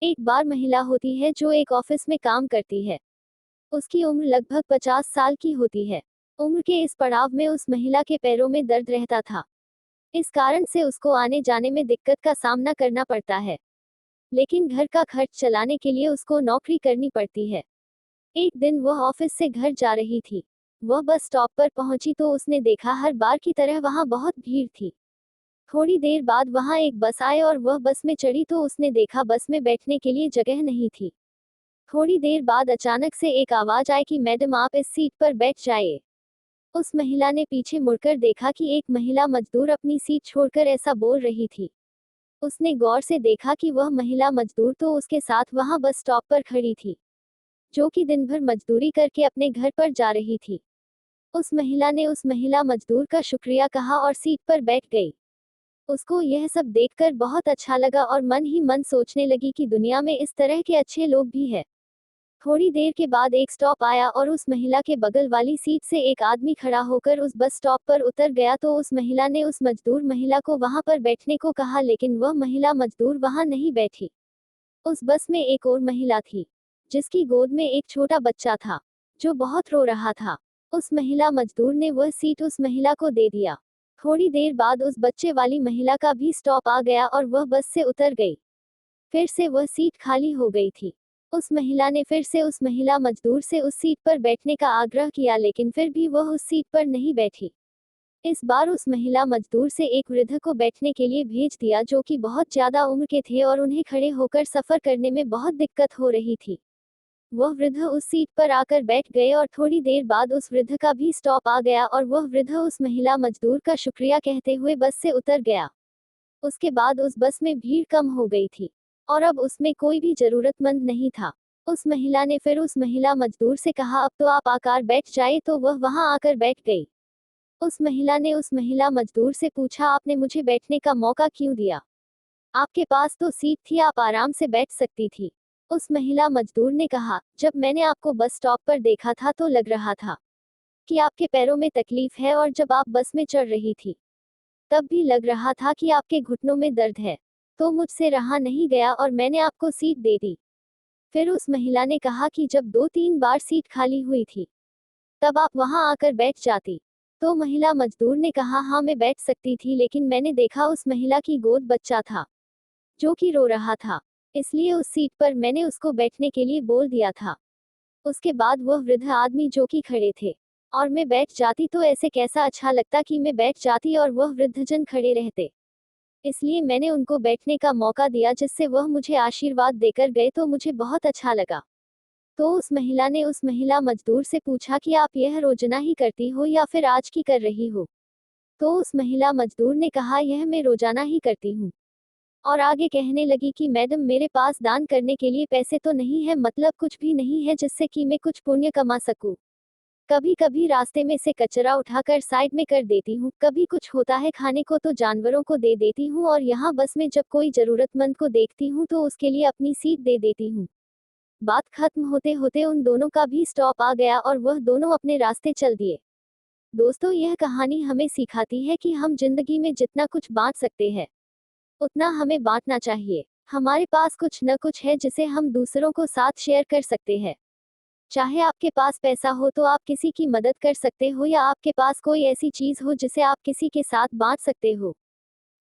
एक बार महिला होती है जो एक ऑफिस में काम करती है। उसकी उम्र लगभग 50 साल की होती है। उम्र के इस पड़ाव में उस महिला के पैरों में दर्द रहता था। इस कारण से उसको आने जाने में दिक्कत का सामना करना पड़ता है। लेकिन घर का खर्च चलाने के लिए उसको नौकरी करनी पड़ती है। एक दिन वह ऑफिस से घर जा रही थी। वह बस स्टॉप पर पहुंची तो उसने देखा हर बार की तरह वहां बहुत भीड़ थी। थोड़ी देर बाद वहां एक बस आए और वह बस में चढ़ी तो उसने देखा बस में बैठने के लिए जगह नहीं थी। थोड़ी देर बाद अचानक से एक आवाज आई कि मैडम आप इस सीट पर बैठ जाइए। उस महिला ने पीछे मुड़कर देखा कि एक महिला मजदूर अपनी सीट छोड़कर ऐसा बोल रही थी। उसने गौर से देखा कि वह महिला मजदूर तो उसके साथ वहां बस स्टॉप पर खड़ी थी, जो कि दिन भर मजदूरी करके अपने घर पर जा रही थी। उस महिला ने उस महिला मजदूर का शुक्रिया कहा और सीट पर बैठ गई। उसको यह सब देखकर बहुत अच्छा लगा और मन ही मन सोचने लगी कि दुनिया में इस तरह के अच्छे लोग भी हैं। थोड़ी देर के बाद एक स्टॉप आया और उस महिला के बगल वाली सीट से एक आदमी खड़ा होकर उस बस स्टॉप पर उतर गया तो उस महिला ने उस मजदूर महिला को वहां पर बैठने को कहा, लेकिन वह महिला मजदूर वहां नहीं बैठी। उस बस में एक और महिला थी, जिसकी गोद में एक छोटा बच्चा था, जो बहुत रो रहा था। उस महिला मजदूर ने वह सीट उस महिला को दे दिया। थोड़ी देर बाद उस बच्चे वाली महिला का भी स्टॉप आ गया और वह बस से उतर गई। फिर से वह सीट खाली हो गई थी। उस महिला ने फिर से उस महिला मजदूर से उस सीट पर बैठने का आग्रह किया, लेकिन फिर भी वह उस सीट पर नहीं बैठी। इस बार उस महिला मजदूर से एक वृद्ध को बैठने के लिए भेज दिया, जो कि बहुत ज्यादा उम्र के थे और उन्हें खड़े होकर सफर करने में बहुत दिक्कत हो रही थी। वह वृद्ध उस सीट पर आकर बैठ गए और थोड़ी देर बाद उस वृद्ध का भी स्टॉप आ गया और वह वृद्ध उस महिला मजदूर का शुक्रिया कहते हुए बस से उतर गया। उसके बाद उस बस में भीड़ कम हो गई थी और अब उसमें कोई भी जरूरतमंद नहीं था। उस महिला ने फिर उस महिला मजदूर से कहा, अब तो आप आकर बैठ जाए, तो वह वहां आकर बैठ गई। उस महिला ने उस महिला मजदूर से पूछा, आपने मुझे बैठने का मौका क्यों दिया? आपके पास तो सीट थी, आप आराम से बैठ सकती थी। उस महिला मजदूर ने कहा, जब मैंने आपको बस स्टॉप पर देखा था तो लग रहा था कि आपके पैरों में तकलीफ है और जब आप बस में चढ़ रही थी तब भी लग रहा था कि आपके घुटनों में दर्द है। तो मुझसे रहा नहीं गया और मैंने आपको सीट दे दी। फिर उस महिला ने कहा कि जब 2-3 बार सीट खाली हुई थी तब आप वहां आकर बैठ जाती। तो महिला मजदूर ने कहा, हाँ मैं बैठ सकती थी, लेकिन मैंने देखा उस महिला की गोद बच्चा था, जो कि रो रहा था। इसलिए उस सीट पर मैंने उसको बैठने के लिए बोल दिया था। उसके बाद वह वृद्ध आदमी जो कि खड़े थे और मैं बैठ जाती तो ऐसे कैसा अच्छा लगता कि मैं बैठ जाती और वह वृद्धजन खड़े रहते। इसलिए मैंने उनको बैठने का मौका दिया, जिससे वह मुझे आशीर्वाद देकर गए तो मुझे बहुत अच्छा लगा। तो उस महिला ने उस महिला मजदूर से पूछा कि आप यह रोजाना ही करती हो या फिर आज की कर रही हो? तो उस महिला मजदूर ने कहा, यह मैं रोजाना ही करती हूँ। और आगे कहने लगी कि मैडम मेरे पास दान करने के लिए पैसे तो नहीं है, मतलब कुछ भी नहीं है जिससे कि मैं कुछ पुण्य कमा सकूं। कभी कभी रास्ते में से कचरा उठाकर साइड में कर देती हूँ, कभी कुछ होता है खाने को तो जानवरों को दे देती हूँ, और यहाँ बस में जब कोई जरूरतमंद को देखती हूँ तो उसके लिए अपनी सीट दे देती हूँ। बात खत्म होते होते उन दोनों का भी स्टॉप आ गया और वह दोनों अपने रास्ते चल दिए। दोस्तों, यह कहानी हमें सिखाती है कि हम जिंदगी में जितना कुछ बांट सकते हैं उतना हमें बांटना चाहिए। हमारे पास कुछ न कुछ है जिसे हम दूसरों को साथ शेयर कर सकते हैं। चाहे आपके पास पैसा हो तो आप किसी की मदद कर सकते हो, या आपके पास कोई ऐसी चीज हो जिसे आप किसी के साथ बांट सकते हो।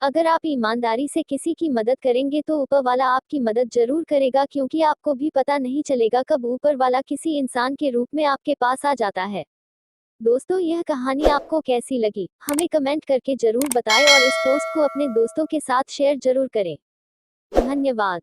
अगर आप ईमानदारी से किसी की मदद करेंगे तो ऊपर वाला आपकी मदद जरूर करेगा, क्योंकि आपको भी पता नहीं चलेगा कब ऊपर वाला किसी इंसान के रूप में आपके पास आ जाता है। दोस्तों, यह कहानी आपको कैसी लगी हमें कमेंट करके जरूर बताएं और इस पोस्ट को अपने दोस्तों के साथ शेयर जरूर करें। धन्यवाद।